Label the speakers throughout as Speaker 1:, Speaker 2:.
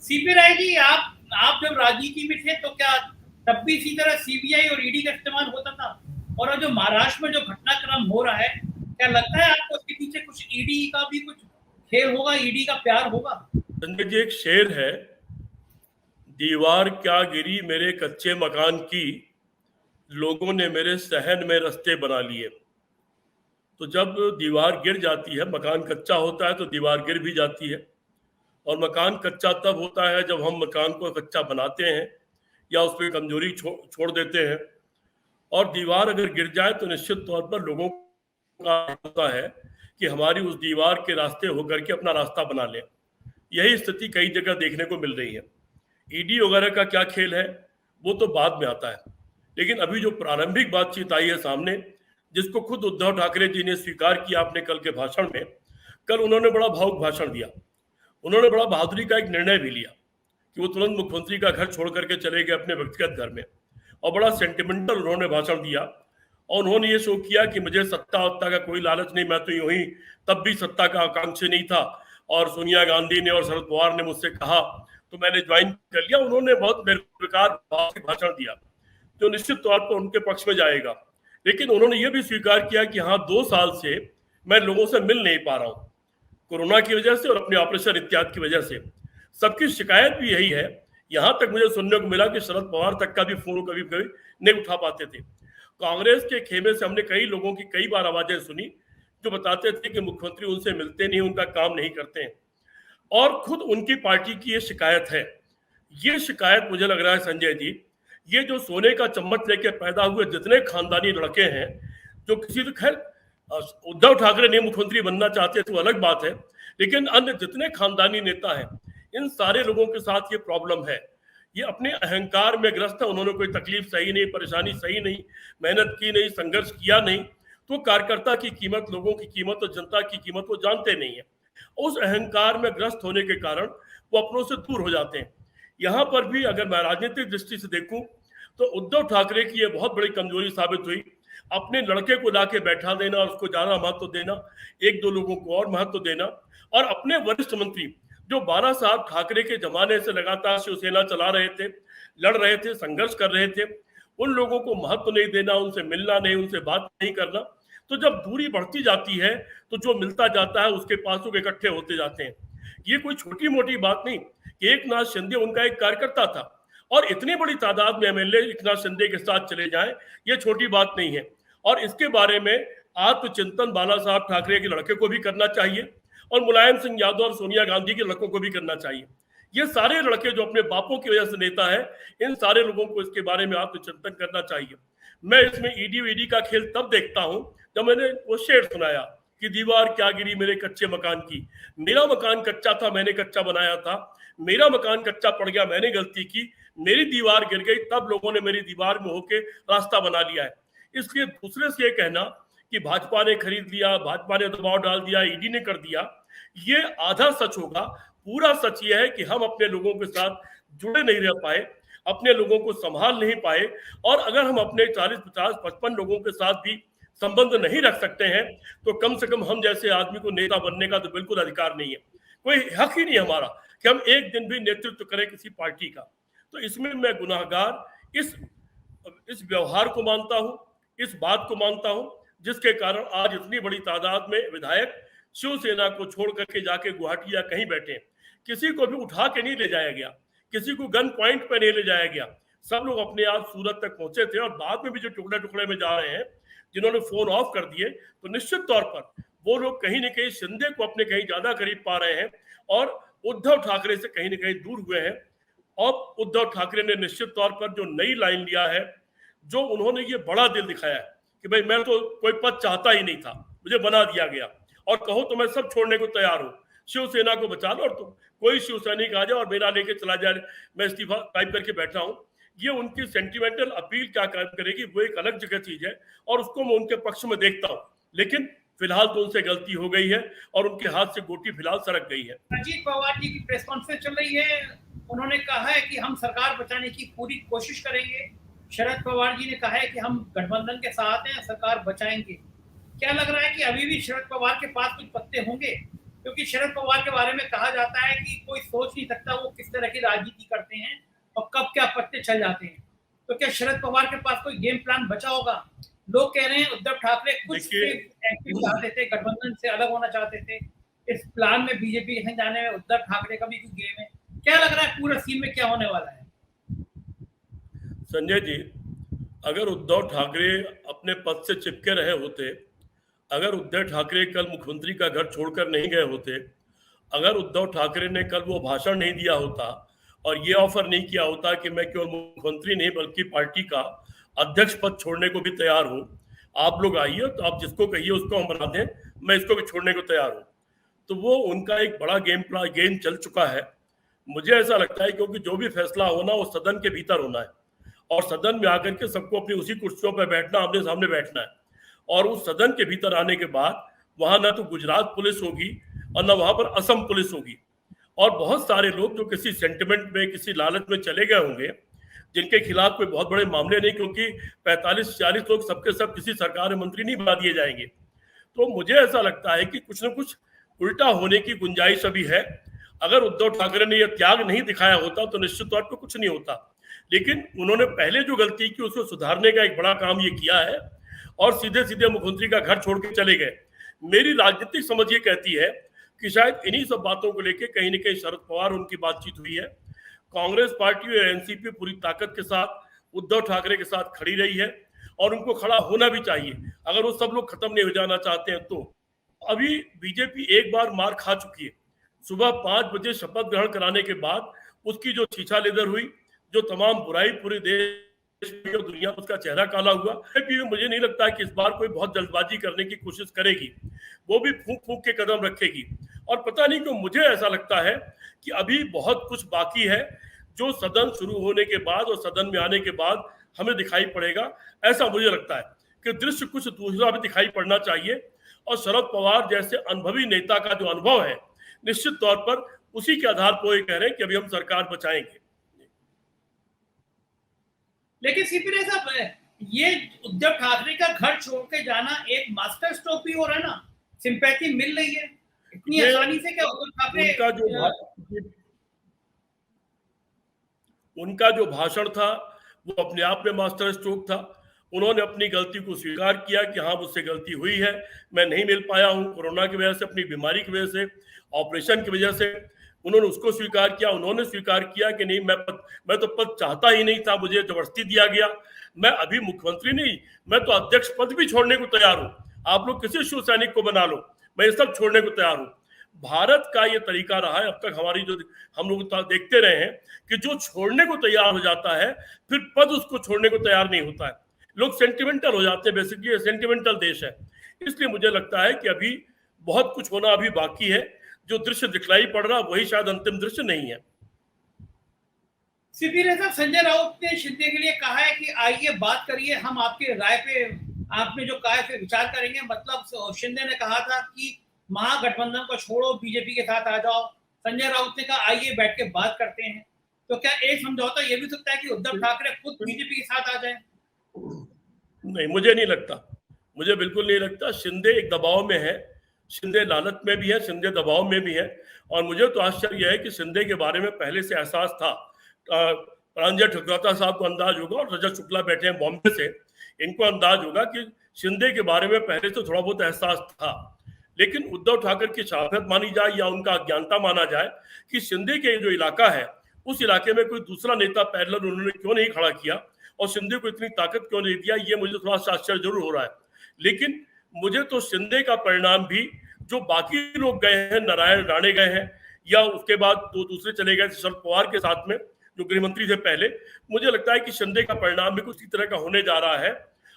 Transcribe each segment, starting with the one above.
Speaker 1: CP Rai ji, आप जब राजनीति में थे तो क्या तब भी इसी तरह सीबीआई और ईडी का इस्तेमाल होता था? और अब जो महाराष्ट्र में जो घटनाक्रम हो रहा है, क्या लगता है आपको उसके पीछे कुछ ईडी का भी कुछ खेल होगा, ईडी का प्यार होगा?
Speaker 2: संजय जी, एक शेर है, दीवार क्या गिरी मेरे कच्चे मकान की, लोगों ने मेरे सहन में रास्ते बना लिए। तो जब दीवार गिर जाती है, मकान कच्चा होता है तो दीवार गिर भी जाती है। और मकान कच्चा तब होता है जब हम मकान को कच्चा बनाते हैं या उस पर कमजोरी छोड़ देते हैं। और दीवार अगर गिर जाए तो निश्चित तौर पर लोगों का होता है कि हमारी उस दीवार के रास्ते होकर के अपना रास्ता बना लें। यही स्थिति कई जगह देखने को मिल रही है। ईडी वगैरह का क्या खेल है वो तो बाद में आता है, लेकिन अभी जो प्रारंभिक बातचीत आई है सामने, जिसको खुद उद्धव ठाकरे जी ने स्वीकार किया अपने कल के भाषण में। कल उन्होंने बड़ा भावुक भाषण दिया। उन्होंने बड़ा बहादुरी का एक निर्णय भी लिया कि वो तुरंत मुख्यमंत्री का घर छोड़ करके चले गए अपने व्यक्तिगत घर में, और बड़ा सेंटिमेंटल उन्होंने भाषण दिया। और उन्होंने ये शो किया कि मुझे सत्ता वत्ता का कोई लालच नहीं, मैं तो यूं ही तब भी सत्ता का आकांक्षी नहीं था, और सोनिया गांधी ने और शरद पवार ने मुझसे कहा तो मैंने ज्वाइन कर लिया। उन्होंने बहुत निर्विकार भाषण दिया जो निश्चित तौर पर उनके पक्ष में जाएगा। लेकिन उन्होंने ये भी स्वीकार किया कि हाँ, 2 साल से मैं लोगों से मिल नहीं पा रहा हूँ, कोरोना की वजह से और अपने ऑपरेशन इत्यादि की वजह से। सबकी शिकायत भी यही है। यहां तक मुझे सुनने को मिला कि शरद पवार तक का भी फोन कभी कभी नहीं उठा पाते थे। कांग्रेस के खेमे से हमने कई लोगों की कई बार आवाजें सुनी जो बताते थे कि मुख्यमंत्री उनसे मिलते नहीं, उनका काम नहीं करते हैं, और खुद उनकी पार्टी की ये शिकायत है। ये शिकायत मुझे लग रहा है संजय जी, ये जो सोने का चम्मच लेके पैदा हुए जितने खानदानी लड़के हैं, जो किसी तो खैर उद्धव ठाकरे नहीं मुख्यमंत्री बनना चाहते तो अलग बात है, लेकिन अन्य जितने खानदानी नेता हैं, इन सारे लोगों के साथ ये प्रॉब्लम है। ये अपने अहंकार में ग्रस्त है। उन्होंने कोई तकलीफ सही नहीं, परेशानी सही नहीं, मेहनत की नहीं, संघर्ष किया नहीं, तो कार्यकर्ता की कीमत, लोगों की कीमत और जनता की कीमत वो जानते नहीं है। उस अहंकार में ग्रस्त होने के कारण वो अपनों से दूर हो जाते हैं। यहाँ पर भी अगर मैं राजनीतिक दृष्टि से देखूं तो उद्धव ठाकरे की ये बहुत बड़ी कमजोरी साबित हुई। अपने लड़के को लाके बैठा देना और उसको ज्यादा महत्व देना, एक दो लोगों को और महत्व देना, और अपने वरिष्ठ मंत्री जो 12 साहब ठाकरे के जमाने से लगातार शिवसेना चला रहे थे, लड़ रहे थे, संघर्ष कर रहे थे, उन लोगों को महत्व नहीं देना, उनसे मिलना नहीं, उनसे बात नहीं करना। तो जब दूरी बढ़ती जाती है तो जो मिलता जाता है उसके पास लोग इकट्ठे होते जाते हैं। ये कोई छोटी मोटी बात नहीं कि एक नाथ शिंदे उनका एक कार्यकर्ता था, और इतनी बड़ी तादाद में एमएलए एक नाथ शिंदे के साथ चले जाएं, ये छोटी बात नहीं है। और इसके बारे में आत्मचिंतन बाला साहब ठाकरे के लड़के को भी करना चाहिए, और मुलायम सिंह यादव और सोनिया गांधी के लड़कों को भी करना चाहिए। ये सारे लड़के जो अपने बापों की वजह से नेता है, इन सारे लोगों को इसके बारे में आत्मचिंतन करना चाहिए। मैं इसमें ईडी वीडी का खेल तब देखता हूं जब मैंने वो शेर सुनाया कि दीवार क्या गिरी मेरे कच्चे मकान की। मेरा मकान कच्चा था, मैंने कच्चा बनाया था। मेरा मकान कच्चा पड़ गया, मैंने गलती की, मेरी दीवार गिर गई, तब लोगों ने मेरी दीवार में होके रास्ता बना लिया है। इसलिए दूसरे से ये कहना कि भाजपा ने खरीद लिया, भाजपा ने दबाव डाल दिया, ईडी ने कर दिया, ये आधा सच होगा। पूरा सच ये है कि हम अपने लोगों के साथ जुड़े नहीं रह पाए, अपने लोगों को संभाल नहीं पाए। और अगर हम अपने 40, 50, 55 लोगों के साथ भी संबंध नहीं रख सकते हैं तो कम से कम हम जैसे आदमी को नेता बनने का तो बिल्कुल अधिकार नहीं है, कोई हक ही नहीं हमारा कि हम एक दिन भी नेतृत्व करें किसी पार्टी का। तो इसमें मैं गुनाहगार इस व्यवहार को मानता हूं, इस बात को मानता हूं, जिसके कारण आज इतनी बड़ी तादाद में विधायक शिवसेना को छोड़ करके जाके गुवाहाटी या कहीं बैठे। किसी को भी उठा के नहीं ले जाया गया, किसी को गन पॉइंट पे नहीं ले जाया गया। सब लोग अपने आप सूरत तक पहुंचे थे, और बाद में भी जो टुकड़े टुकड़े में जा रहे हैं, जिन्होंने फोन ऑफ कर दिए, तो निश्चित तौर पर वो लोग कहीं ना कहीं शिंदे को अपने कहीं ज्यादा करीब पा रहे हैं और उद्धव ठाकरे से कहीं ना कहीं दूर हुए हैं। और उद्धव ठाकरे ने निश्चित तौर पर जो नई लाइन लिया है, जो उन्होंने ये बड़ा दिल दिखाया है कि भाई मैं तो कोई पद चाहता ही नहीं था, मुझे बना दिया गया, और कहो तो मैं सब छोड़ने को तैयार हूं, शिवसेना को बचा लो, और तुम कोई शिवसैनिक आ जाए और मेरा लेके चला जाए, मैं इस्तीफा टाइप करके बैठा हूं। ये उनकी सेंटिमेंटल अपील क्या काम करेगी वो एक अलग जगह चीज है, और उसको मैं उनके पक्ष में देखता हूं। लेकिन फिलहाल तो उनसे गलती हो गई है और उनके हाथ से गोटी फिलहाल सरक गई है।
Speaker 1: अजीत पवार जी की प्रेस कॉन्फ्रेंस चल रही है, उन्होंने कहा है कि हम सरकार बचाने की पूरी कोशिश करेंगे। शरद पवार जी ने कहा है कि हम गठबंधन के साथ हैं, सरकार बचाएंगे। क्या लग रहा है कि अभी भी शरद पवार के पास कुछ पत्ते होंगे? क्योंकि शरद पवार के बारे में कहा जाता है कि कोई सोच नहीं सकता वो किस तरह की राजनीति करते हैं और कब क्या पत्ते चल जाते हैं। तो क्या शरद पवार के पास कोई गेम प्लान बचा होगा? लोग कह रहे हैं उद्धव ठाकरे कुछ
Speaker 2: देखिए
Speaker 1: एक्टिव चाहते थे, गठबंधन से अलग होना चाहते थे। इस प्लान में बीजेपी के संग जाने में उद्धव ठाकरे का भी कोई गेम है? क्या लग रहा है पूरा सीन में क्या होने वाला है?
Speaker 2: संजय जी, अगर उद्धव ठाकरे अपने पद से चिपके रहे होते, अगर उद्धव ठाकरे कल मुख्यमंत्री का घर छोड़कर नहीं गए होते, अगर उद्धव ठाकरे ने कल वो भाषण नहीं दिया होता और ये ऑफर नहीं किया होता कि मैं केवल मुख्यमंत्री नहीं बल्कि पार्टी का अध्यक्ष पद छोड़ने को भी तैयार हूं, आप लोग आइए, तो आप जिसको कहिए उसको हम बना दें, मैं इसको भी छोड़ने को तैयार हूं, तो वो उनका एक बड़ा गेम चल चुका है। मुझे ऐसा लगता है क्योंकि जो भी फैसला होना वो सदन के भीतर होना है और सदन में आकर के सबको अपनी उसी कुर्सियों पर बैठना, आमने सामने बैठना है। और उस सदन के भीतर आने के बाद वहां ना तो गुजरात पुलिस होगी और ना वहां पर असम पुलिस होगी, और बहुत सारे लोग जो किसी सेंटिमेंट में, किसी लालच में चले गए होंगे, जिनके खिलाफ कोई बहुत बड़े मामले नहीं, क्योंकि 45-40 लोग सबके सब किसी सरकार में मंत्री नहीं बना दिए जाएंगे। तो मुझे ऐसा लगता है कि कुछ न कुछ उल्टा होने की गुंजाइश अभी है। अगर उद्धव ठाकरे ने यह त्याग नहीं दिखाया होता तो निश्चित तौर पर कुछ नहीं होता, लेकिन उन्होंने पहले जो गलती की उसको सुधारने का एक बड़ा काम ये किया है और सीधे सीधे मुख्यमंत्री का घर छोड़ के चले गए। मेरी राजनीतिक समझ ये कहती है कि शायद इन्हीं सब बातों को लेकर कहीं न कहीं शरद पवार उनकी बातचीत हुई है। कांग्रेस पार्टी और एनसीपी पूरी ताकत के साथ उद्धव ठाकरे के साथ खड़ी रही है और उनको खड़ा होना भी चाहिए, अगर वो सब लोग खत्म नहीं हो जाना चाहते हैं तो। अभी बीजेपी एक बार मार खा चुकी है। सुबह 5 बजे शपथ ग्रहण कराने के बाद उसकी जो छीछा-लेदर हुई, जो तमाम बुराई पूरे देश में और दुनिया में उसका चेहरा काला हुआ, कि मुझे नहीं लगता कि इस बार कोई बहुत जल्दबाजी करने की कोशिश करेगी। वो भी फूंक-फूंक के कदम रखेगी और पता नहीं क्यों मुझे ऐसा लगता है कि अभी बहुत कुछ बाकी है, जो सदन शुरू होने के बाद और सदन में आने के बाद हमें दिखाई पड़ेगा। ऐसा मुझे लगता है कि दृश्य कुछ दूसरा भी दिखाई पड़ना चाहिए और शरद पवार जैसे अनुभवी नेता का जो अनुभव है, निश्चित तौर पर उसी के आधार पर ये कह रहे हैं कि अभी हम सरकार बचाएंगे।
Speaker 1: लेकिन सीपी साहब, ये उद्धव ठाकरे का घर छोड़ के जाना एक मास्टर स्ट्रोक भी हो रहा है ना? सिंपैथी मिल रही है इतनी आसानी से? क्या उद्धव ठाकरे
Speaker 2: उनका जो भाषण था वो अपने आप में मास्टर स्ट्रोक था। उन्होंने अपनी गलती को स्वीकार किया कि हाँ मुझसे गलती हुई है, मैं नहीं मिल पाया हूँ कोरोना की वजह से, अपनी बीमारी की वजह से, ऑपरेशन की वजह से। उन्होंने उसको स्वीकार किया। उन्होंने स्वीकार किया कि नहीं, मैं तो पद चाहता ही नहीं था, मुझे जबरदस्ती दिया गया, मैं अभी मुख्यमंत्री नहीं, मैं तो अध्यक्ष पद भी छोड़ने को तैयार हूँ, आप लोग किसी शिव सैनिक को बना लो, मैं ये सब छोड़ने को तैयार हूँ। भारत का ये तरीका रहा है अब तक, हमारी जो हम लोग देखते रहे हैं कि जो छोड़ने को तैयार हो जाता है फिर पद उसको छोड़ने को तैयार नहीं होता है। लोग सेंटिमेंटल हो जाते हैं, बेसिकली सेंटिमेंटल देश है। इसलिए मुझे लगता है कि अभी बहुत कुछ होना अभी बाकी है। जो दृश्य दिखलाई पड़ रहा वही शायद अंतिम दृश्य नहीं है।
Speaker 1: सीपी साहब, संजय राउत ने शिंदे के लिए कहा है कि आइए बात करिए, हम आपके राय पे, आपने जो कहा है फिर विचार करेंगे। मतलब शिंदे ने कहा था कि महागठबंधन को छोड़ो, बीजेपी के साथ आ जाओ। संजय राउत ने कहा आइए बैठ के बात करते हैं। तो क्या एक समझौता ये भी सकता है कि उद्धव ठाकरे खुद बीजेपी के साथ आ जाए?
Speaker 2: नहीं, मुझे नहीं लगता, मुझे बिल्कुल नहीं लगता। शिंदे एक दबाव में है, शिंदे लालच में भी है, शिंदे दबाव में भी है। और मुझे तो आश्चर्य है कि शिंदे के बारे में पहले से एहसास था। प्रांजल ठकुराता साहब को अंदाज होगा और रजत शुक्ला बैठे हैं बॉम्बे से, इनको अंदाज होगा कि शिंदे के बारे में पहले से थोड़ा बहुत एहसास था। लेकिन उद्धव ठाकरे की शराफत मानी जाए या उनका अज्ञानता माना जाए कि शिंदे के जो इलाका है उस इलाके में कोई दूसरा नेता पैरेलल उन्होंने क्यों नहीं खड़ा किया और शिंदे को इतनी ताकत क्यों नहीं दिया, ये मुझे थोड़ा सा आश्चर्य जरूर हो रहा है। लेकिन मुझे तो शिंदे का परिणाम भी, जो बाकी लोग गए हैं, नारायण राणे गए हैं या उसके बाद तो दूसरे चले गए शरद पवार के साथ में जो गृहमंत्री थे पहले, मुझे लगता है कि शिंदे का परिणाम भी कुछ इस तरह का होने जा रहा है।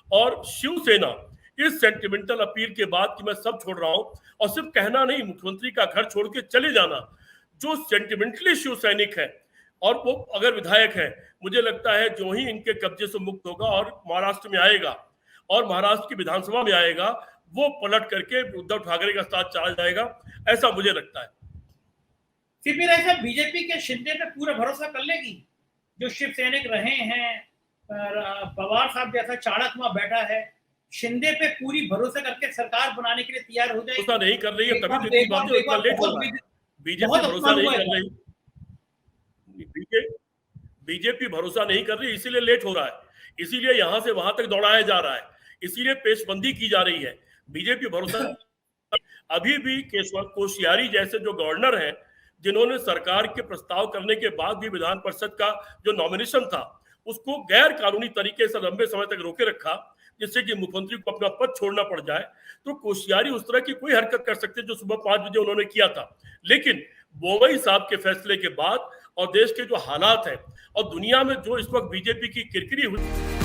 Speaker 2: और शिवसेना इस सेंटिमेंटल अपील के बाद कि मैं सब छोड़ रहा हूं, और सिर्फ कहना नहीं, मुख्यमंत्री का घर छोड़ के चले जाना, जो सेंटिमेंटली शिव सैनिक है और वो अगर विधायक है, मुझे लगता है जो ही इनके कब्जे से मुक्त होगा और महाराष्ट्र में आएगा और महाराष्ट्र की विधानसभा में आएगा, वो पलट करके उद्धव ठाकरे का साथ चला जाएगा, ऐसा मुझे लगता है।
Speaker 1: सीपी राय साहब, बीजेपी के शिंदे पे पूरा भरोसा कर लेगी? जो शिव सैनिक रहे हैं, पवार साहब जैसा चाणक वहां बैठा है, शिंदे पे पूरी भरोसा करके सरकार बनाने के लिए तैयार हो जाएगी।
Speaker 2: भरोसा नहीं कर रही है, तभी तो इतनी बातें इतना लेट हो रहा है। बीजेपी भरोसा नहीं कर रही, बीजेपी भरोसा नहीं कर रही, इसीलिए लेट हो रहा है, इसीलिए यहां से वहां तक दौड़ाया जा रहा है, इसीलिए पेशबंदी की जा रही है। बीजेपी भरोसा अभी भी केशव कोश्यारी जैसे जो गवर्नर हैं, जिन्होंने सरकार के प्रस्ताव करने के बाद भी विधान परिषद का जो नॉमिनेशन था उसको गैर कानूनी तरीके से लंबे समय तक रोके रखा, जिससे कि मुख्यमंत्री को अपना पद छोड़ना पड़ जाए, तो कोश्यारी उस तरह की कोई हरकत कर सकते जो सुबह 5 बजे उन्होंने किया था। लेकिन बोवई साहब के फैसले के बाद और देश के जो हालात हैं और दुनिया में जो इस वक्त बीजेपी की किरकिरी हुई